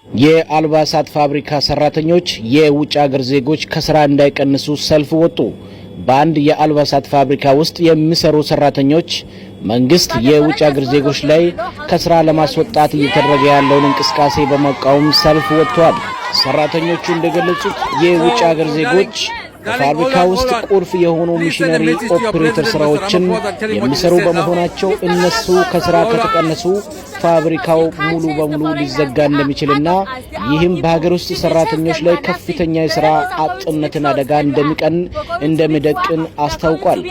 የአልባሳት ፋብሪካ ሰራተኞች የውጭ ሀገር ዜጎች ከስራ እንዳይቀንሱ ሰልፍ ወጡ። በአንድ የአልባሳት ፋብሪካ ውስጥ የሚሰሩ ሰራተኞች መንግስት የውጭ ሀገር ዜጎች ላይ ከስራ ለማስወጣት እየተደረገ ያለውን እንቅስቃሴ በመቃወም ሰልፍ ወጥተዋል። ሰራተኞቹ እንደገለጹት የውጭ ሀገር ዜጎች በፋብሪካ ውስጥ ቁልፍ የሆኑ ሚሽነሪ ኦፕሬተር ስራዎችን የሚሰሩ በመሆናቸው እነሱ ከስራ ከተቀነሱ ፋብሪካው ሙሉ በሙሉ ሊዘጋ እንደሚችልና ይህም በሀገር ውስጥ ሰራተኞች ላይ ከፍተኛ የሥራ አጥነትን አደጋ እንደሚደቅን አስታውቋል።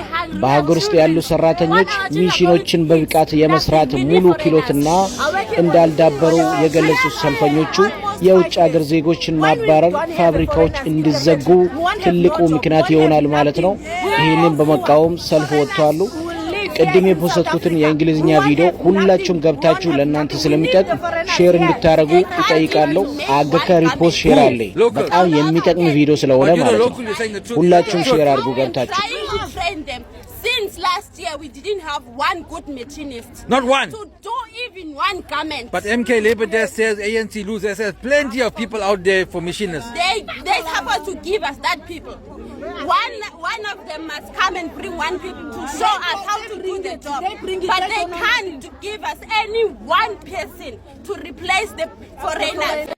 በሀገር ውስጥ ያሉ ሰራተኞች ሚሽኖችን በብቃት የመስራት ሙሉ ክህሎትና እንዳልዳበሩ የገለጹት ሰልፈኞቹ የውጭ ሀገር ዜጎችን ማባረር ፋብሪካዎች እንዲዘጉ ትልቁ ምክንያት ይሆናል ማለት ነው። ይህንን በመቃወም ሰልፍ ወጥተዋል። ቅድም የፖስተቱትን የእንግሊዝኛ ቪዲዮ ሁላችሁም ገብታችሁ ለእናንተ ስለሚጠቅም ሼር እንድታረጉ እጠይቃለሁ። አገካ ሪፖስት ሼር አለ። በጣም የሚጠቅም ቪዲዮ ስለሆነ ማለት ነው። ሁላችሁም ሼር አድርጉ ገብታችሁ። Since last year, we didn't have one good machinist. Not one. To do even one garment. But MK Labour Desk says, ANC Lose, there's plenty of people out there for machinists. They're supposed to give us that people. One of them must come and bring one people to show us how to do the job. But they can't give us any one person to replace the foreigners.